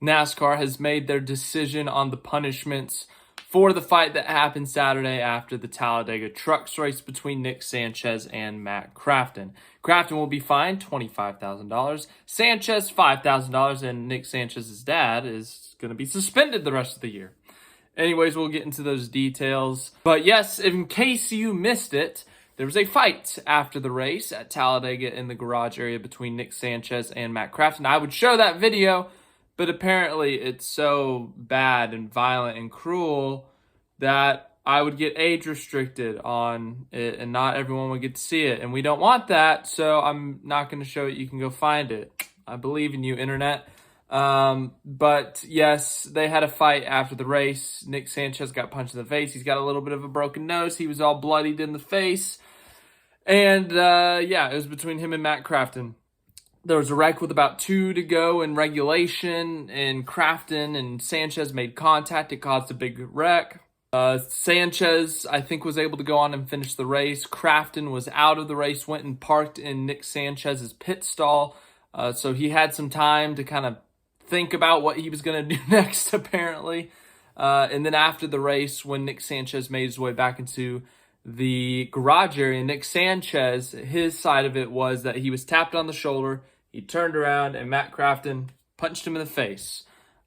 NASCAR has made their decision on the punishments for the fight that happened Saturday after the Talladega Truck Race between Nick Sanchez and Matt Crafton. Crafton will be fined $25,000, Sanchez $5,000, and Nick Sanchez's dad is going to be suspended the rest of the year. Anyways, we'll get into those details. But yes, in case you missed it, there was a fight after the race at Talladega in the garage area between Nick Sanchez and Matt Crafton. I would show that video, but apparently it's so bad and violent and cruel that I would get age restricted on it and not everyone would get to see it. And we don't want that, so I'm not going to show it. You can go find it. I believe in you, internet. But yes, they had a fight after the race. Nick Sanchez got punched in the face. He's got a little bit of a broken nose. He was all bloodied in the face. And yeah, it was between him and Matt Crafton. There was a wreck with about 2 to go in regulation, and Crafton and Sanchez made contact. It caused a big wreck. Sanchez, I think, was able to go on and finish the race. Crafton was out of the race, went and parked in Nick Sanchez's pit stall. So he had some time to kind of think about what he was going to do next, apparently. And then after the race, when Nick Sanchez made his way back into the garage area, Nick Sanchez, his side of it was that he was tapped on the shoulder, he turned around, and Matt Crafton punched him in the face.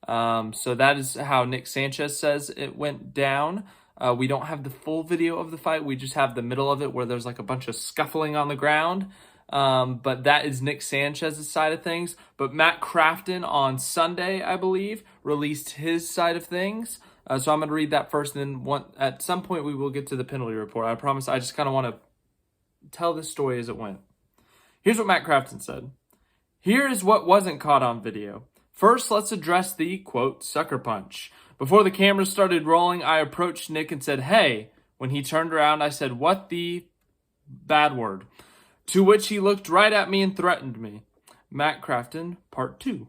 So that is how Nick Sanchez says it went down. We don't have the full video of the fight. We just have the middle of it where there's like a bunch of scuffling on the ground. But that is Nick Sanchez's side of things. But Matt Crafton on Sunday, I believe, released his side of things. So I'm going to read that first, and then at some point we will get to the penalty report. I promise. I just kind of want to tell this story as it went. Here's what Matt Crafton said. Here is what wasn't caught on video. First, let's address the, quote, sucker punch. Before the cameras started rolling, I approached Nick and said, hey. When he turned around, I said, what the bad word? To which he looked right at me and threatened me. Matt Crafton, part 2.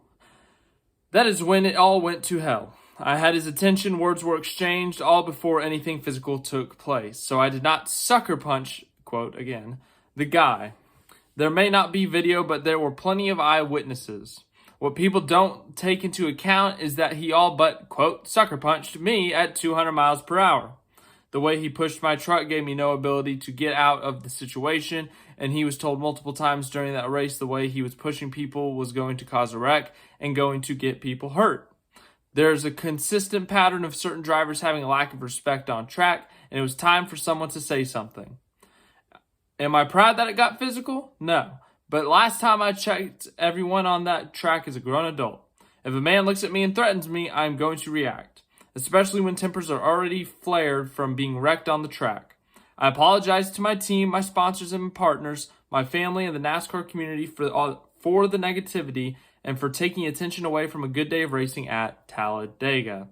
That is when it all went to hell. I had his attention, words were exchanged, all before anything physical took place. So I did not sucker punch, quote again, the guy. There may not be video, but there were plenty of eyewitnesses. What people don't take into account is that he all but, quote, sucker punched me at 200 miles per hour. The way he pushed my truck gave me no ability to get out of the situation, and he was told multiple times during that race the way he was pushing people was going to cause a wreck and going to get people hurt. There's a consistent pattern of certain drivers having a lack of respect on track, and it was time for someone to say something. Am I proud that it got physical? No. But last time I checked, everyone on that track is a grown adult. If a man looks at me and threatens me, I'm going to react, especially when tempers are already flared from being wrecked on the track. I apologize to my team, my sponsors and partners, my family, and the NASCAR community for the negativity and for taking attention away from a good day of racing at Talladega.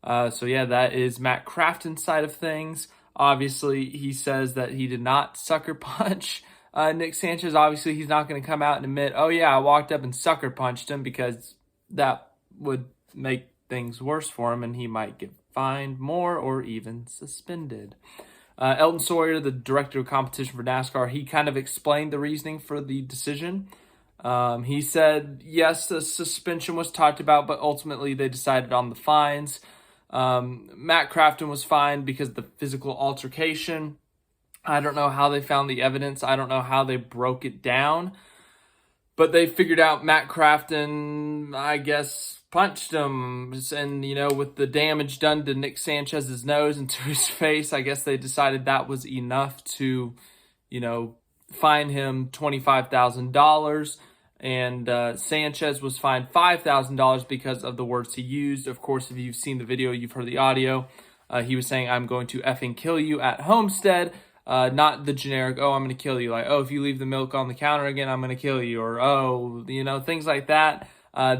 So yeah, that is Matt Crafton's side of things. Obviously, he says that he did not sucker punch Nick Sanchez. Obviously, he's not going to come out and admit, oh yeah, I walked up and sucker punched him, because that would make things worse for him and he might get fined more or even suspended. Elton Sawyer, the director of competition for NASCAR, he kind of explained the reasoning for the decision. He said, yes, the suspension was talked about, but ultimately they decided on the fines. Matt Crafton was fined because of the physical altercation. I don't know how they found the evidence. I don't know how they broke it down. But they figured out Matt Crafton, I guess, punched him. And, you know, with the damage done to Nick Sanchez's nose and to his face, I guess they decided that was enough to, you know, fine him $25,000. And Sanchez was fined $5,000 because of the words he used. Of course, if you've seen the video, you've heard the audio. He was saying, I'm going to effing kill you at Homestead. Not the generic, oh, I'm going to kill you. Like, oh, if you leave the milk on the counter again, I'm going to kill you. Or, oh, you know, things like that.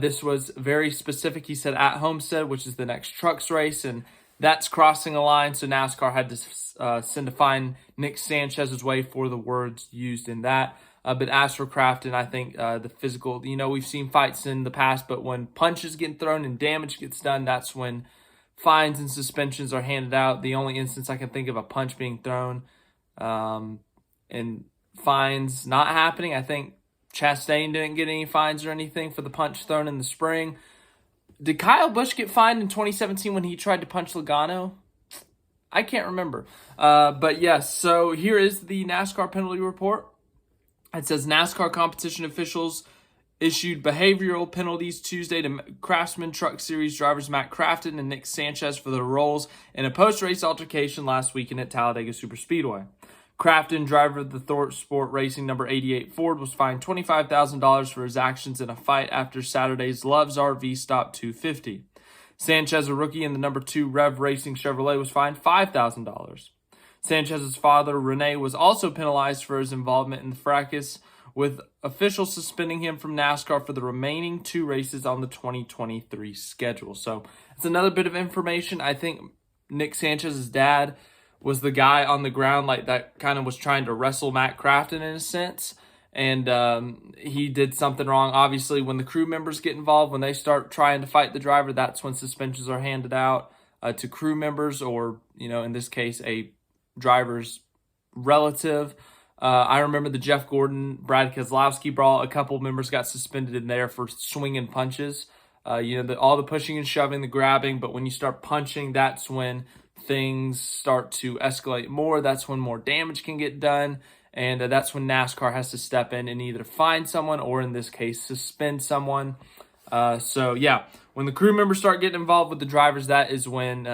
This was very specific. He said at Homestead, which is the next trucks race. And that's crossing a line. So NASCAR had to send a fine Nick Sanchez's way for the words used in that. But as for Crafton, I think the physical, you know, we've seen fights in the past, but when punches get thrown and damage gets done, that's when fines and suspensions are handed out. The only instance I can think of a punch being thrown and fines not happening, I think Chastain didn't get any fines or anything for the punch thrown in the spring. Did Kyle Busch get fined in 2017 when he tried to punch Logano? I can't remember. But yes, so here is the NASCAR penalty report. It says NASCAR competition officials issued behavioral penalties Tuesday to Crafton Truck Series drivers Matt Crafton and Nick Sanchez for their roles in a post-race altercation last weekend at Talladega Superspeedway. Crafton, driver of the Thor Sport Racing number 88 Ford, was fined $25,000 for his actions in a fight after Saturday's Love's RV Stop 250. Sanchez, a rookie in the number 2 Rev Racing Chevrolet, was fined $5,000. Sanchez's father, Rene, was also penalized for his involvement in the fracas, with officials suspending him from NASCAR for the remaining 2 races on the 2023 schedule. So it's another bit of information. I think Nick Sanchez's dad was the guy on the ground like that kind of was trying to wrestle Matt Crafton in a sense. And he did something wrong. Obviously, when the crew members get involved, when they start trying to fight the driver, that's when suspensions are handed out to crew members or, in this case, a driver's relative. I remember the Jeff Gordon, Brad Keselowski brawl. A couple members got suspended in there for swinging punches. All the pushing and shoving, the grabbing. But when you start punching, that's when things start to escalate more. That's when more damage can get done. And that's when NASCAR has to step in and either fine someone or, in this case, suspend someone. When the crew members start getting involved with the drivers, that is when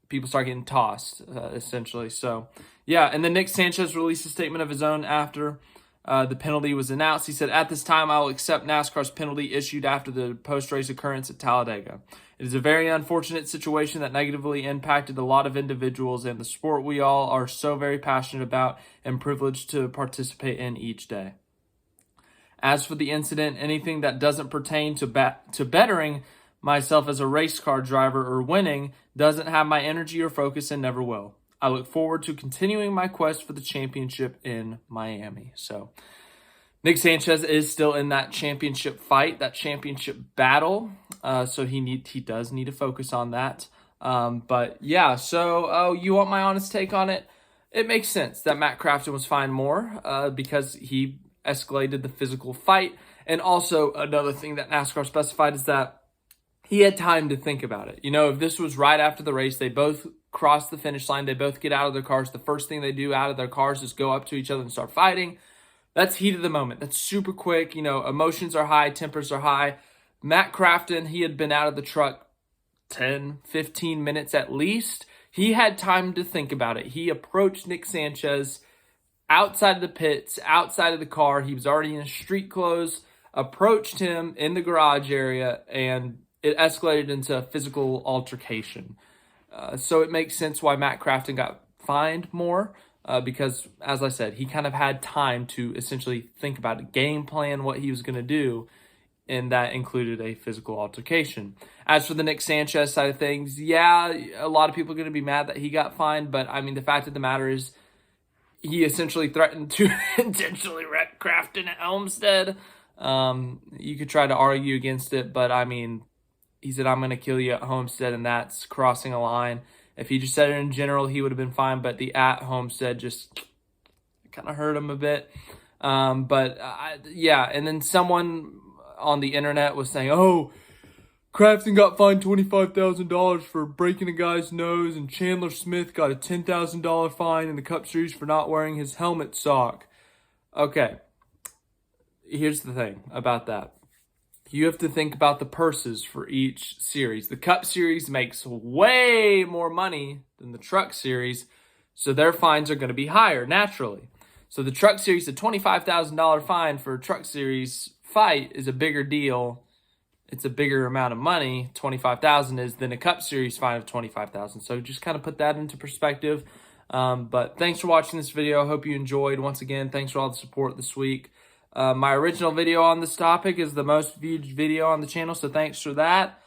people start getting tossed, essentially. So, and then Nick Sanchez released a statement of his own after the penalty was announced. He said, "At this time, I will accept NASCAR's penalty issued after the post-race occurrence at Talladega. It is a very unfortunate situation that negatively impacted a lot of individuals and the sport we all are so very passionate about and privileged to participate in each day. As for the incident, anything that doesn't pertain to bettering myself as a race car driver or winning doesn't have my energy or focus and never will. I look forward to continuing my quest for the championship in Miami." So Nick Sanchez is still in that championship fight, that championship battle. So he does need to focus on that. You want my honest take on it? It makes sense that Matt Crafton was fined more because he escalated the physical fight. And also another thing that NASCAR specified is that he had time to think about it. If this was right after the race, they both cross the finish line, they both get out of their cars. The first thing they do out of their cars is go up to each other and start fighting. That's heat of the moment. That's super quick. Emotions are high, tempers are high. Matt Crafton, he had been out of the truck 10, 15 minutes at least. He had time to think about it. He approached Nick Sanchez outside of the pits, outside of the car. He was already in street clothes, approached him in the garage area, and it escalated into a physical altercation. So it makes sense why Matt Crafton got fined more because, as I said, he kind of had time to essentially think about a game plan, what he was going to do, and that included a physical altercation. As for the Nick Sanchez side of things, a lot of people are going to be mad that he got fined, but, the fact of the matter is he essentially threatened to intentionally wreck Crafton at Homestead. You could try to argue against it, but, he said, "I'm going to kill you at Homestead," and that's crossing a line. If he just said it in general, he would have been fine, but the at Homestead just kind of hurt him a bit. And then someone on the internet was saying, "Oh, Crafton got fined $25,000 for breaking a guy's nose, and Chandler Smith got a $10,000 fine in the Cup Series for not wearing his helmet sock." Okay, here's the thing about that. You have to think about the purses for each series. The Cup Series makes way more money than the Truck Series, so their fines are going to be higher, naturally. So the Truck Series, the $25,000 fine for a Truck Series fight is a bigger deal. It's a bigger amount of money, $25,000 is, than a Cup Series fine of $25,000. So just kind of put that into perspective. But thanks for watching this video. I hope you enjoyed. Once again, thanks for all the support this week. My original video on this topic is the most viewed video on the channel, so thanks for that.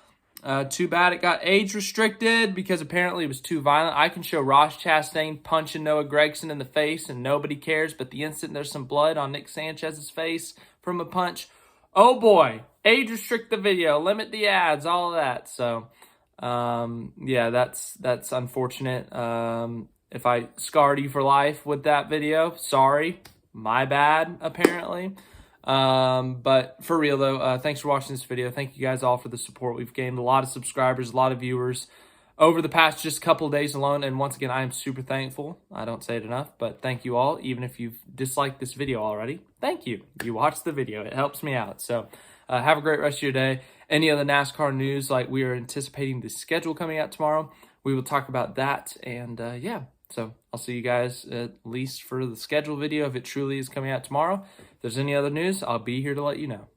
Too bad it got age restricted because apparently it was too violent. I can show Ross Chastain punching Noah Gragson in the face and nobody cares, but the instant there's some blood on Nick Sanchez's face from a punch, oh boy, age restrict the video, limit the ads, all of that. So, that's unfortunate. If I scarred you for life with that video, sorry. My bad, apparently. But for real though, thanks for watching this video. Thank you guys all for the support. We've gained a lot of subscribers, a lot of viewers over the past just couple of days alone. And once again, I am super thankful. I don't say it enough, but thank you all. Even if you've disliked this video already, thank you. You watched the video. It helps me out. So have a great rest of your day. Any other NASCAR news, like we are anticipating the schedule coming out tomorrow, we will talk about that. And yeah, so I'll see you guys at least for the schedule video if it truly is coming out tomorrow. If there's any other news, I'll be here to let you know.